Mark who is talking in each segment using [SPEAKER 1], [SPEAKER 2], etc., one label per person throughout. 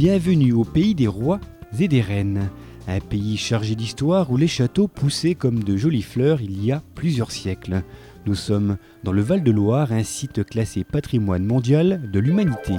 [SPEAKER 1] Bienvenue au pays des rois et des reines. Un pays chargé d'histoire où les châteaux poussaient comme de jolies fleurs il y a plusieurs siècles. Nous sommes dans le Val-de-Loire, un site classé patrimoine mondial de l'humanité.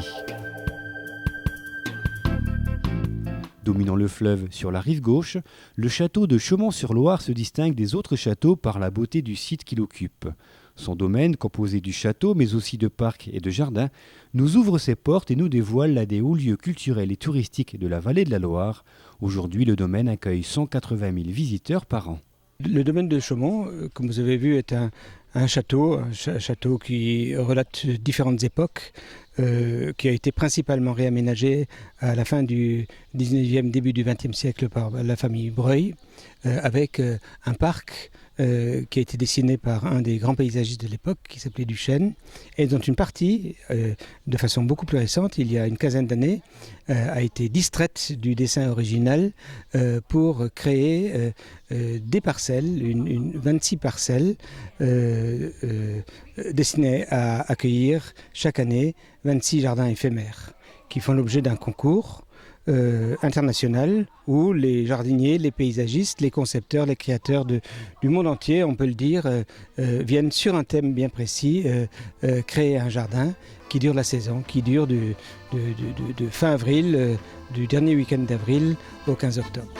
[SPEAKER 1] Dominant le fleuve sur la rive gauche, le château de Chaumont-sur-Loire se distingue des autres châteaux par la beauté du site qu'il occupe. Son domaine, composé du château mais aussi de parcs et de jardins, nous ouvre ses portes et nous dévoile l'un des hauts lieux culturels et touristiques de la vallée de la Loire. Aujourd'hui, le domaine accueille 180 000 visiteurs par an.
[SPEAKER 2] Le domaine de Chaumont, comme vous avez vu, est un château qui relate différentes époques, qui a été principalement réaménagé à la fin du 19e, début du 20e siècle par la famille Breuil, avec un parc qui a été dessiné par un des grands paysagistes de l'époque qui s'appelait Duchesne, et dont une partie, de façon beaucoup plus récente, il y a une quinzaine d'années, a été distraite du dessin original pour créer des parcelles, 26 parcelles destinées à accueillir chaque année 26 jardins éphémères qui font l'objet d'un concours international où les jardiniers, les paysagistes, les concepteurs, les créateurs du monde entier, on peut le dire, viennent sur un thème bien précis créer un jardin qui dure la saison, qui dure de fin avril, du dernier week-end d'avril au 15 octobre.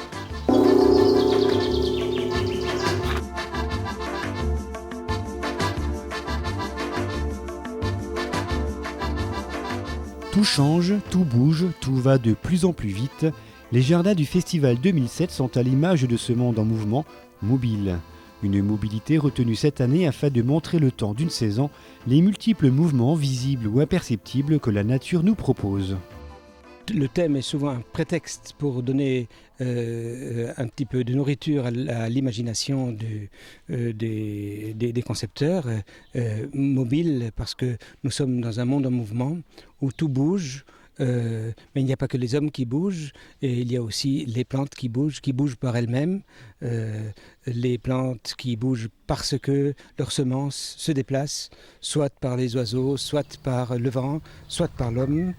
[SPEAKER 1] Tout change, tout bouge, tout va de plus en plus vite. Les jardins du Festival 2007 sont à l'image de ce monde en mouvement, mobile. Une mobilité retenue cette année afin de montrer le temps d'une saison, les multiples mouvements visibles ou imperceptibles que la nature nous propose.
[SPEAKER 2] Le thème est souvent un prétexte pour donner un petit peu de nourriture à l'imagination des concepteurs mobiles, parce que nous sommes dans un monde en mouvement où tout bouge. Mais il n'y a pas que les hommes qui bougent, et il y a aussi les plantes qui bougent par elles-mêmes, les plantes qui bougent parce que leurs semences se déplacent, soit par les oiseaux, soit par le vent, soit par l'homme.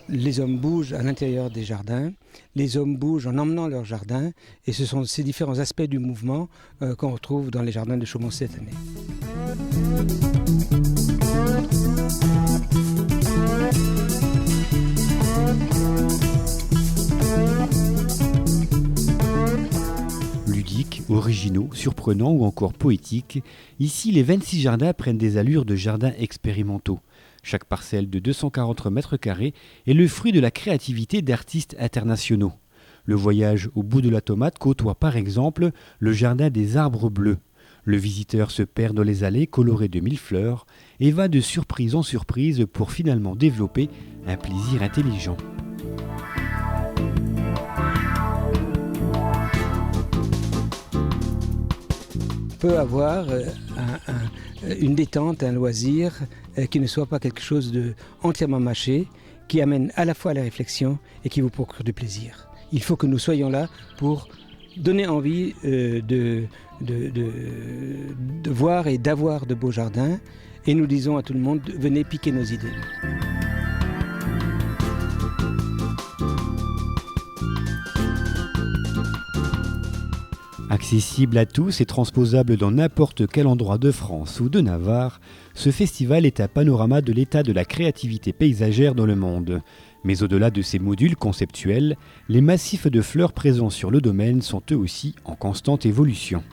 [SPEAKER 2] Les hommes bougent à l'intérieur des jardins, les hommes bougent en emmenant leur jardin, et ce sont ces différents aspects du mouvement qu'on retrouve dans les jardins de Chaumont cette année.
[SPEAKER 1] Ludiques, originaux, surprenants ou encore poétiques, ici les 26 jardins prennent des allures de jardins expérimentaux. Chaque parcelle de 240 mètres carrés est le fruit de la créativité d'artistes internationaux. Le voyage au bout de la tomate côtoie par exemple le jardin des arbres bleus. Le visiteur se perd dans les allées colorées de 1000 fleurs et va de surprise en surprise pour finalement développer un plaisir intelligent.
[SPEAKER 2] Peut avoir une détente, un loisir qui ne soit pas quelque chose de entièrement mâché, qui amène à la fois à la réflexion et qui vous procure du plaisir. Il faut que nous soyons là pour donner envie de voir et d'avoir de beaux jardins, et nous disons à tout le monde, venez piquer nos idées.
[SPEAKER 1] Accessible à tous et transposable dans n'importe quel endroit de France ou de Navarre, ce festival est un panorama de l'état de la créativité paysagère dans le monde. Mais au-delà de ces modules conceptuels, les massifs de fleurs présents sur le domaine sont eux aussi en constante évolution.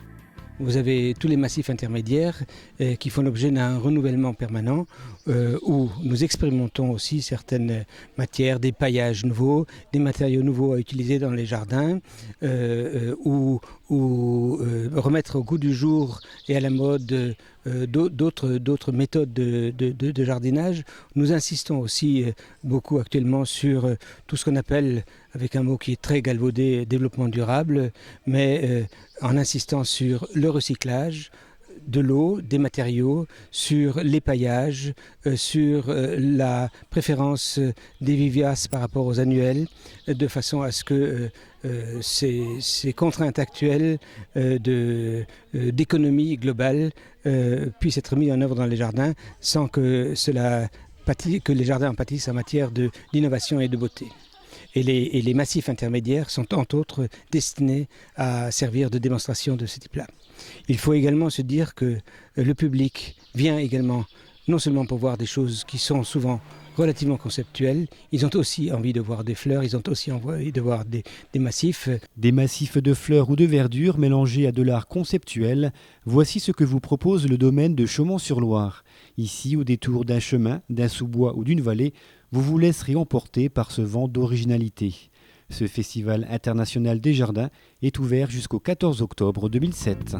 [SPEAKER 2] Vous avez tous les massifs intermédiaires qui font l'objet d'un renouvellement permanent où nous expérimentons aussi certaines matières, des paillages nouveaux, des matériaux nouveaux à utiliser dans les jardins ou remettre au goût du jour et à la mode d'autres méthodes de jardinage. Nous insistons aussi beaucoup actuellement sur tout ce qu'on appelle, avec un mot qui est très galvaudé, développement durable, mais en insistant sur le recyclage de l'eau, des matériaux, sur les paillages, sur la préférence des vivaces par rapport aux annuels, de façon à ce que ces contraintes actuelles d'économie globale puissent être mises en œuvre dans les jardins sans que les jardins en pâtissent en matière d'innovation et de beauté. Et les massifs intermédiaires sont entre autres destinés à servir de démonstration de ce type-là. Il faut également se dire que le public vient également non seulement pour voir des choses qui sont souvent relativement conceptuelles, ils ont aussi envie de voir des fleurs, ils ont aussi envie de voir des massifs.
[SPEAKER 1] Des massifs de fleurs ou de verdure mélangés à de l'art conceptuel, voici ce que vous propose le domaine de Chaumont-sur-Loire. Ici, au détour d'un chemin, d'un sous-bois ou d'une vallée, vous vous laisserez emporter par ce vent d'originalité. Ce festival international des jardins est ouvert jusqu'au 14 octobre 2007.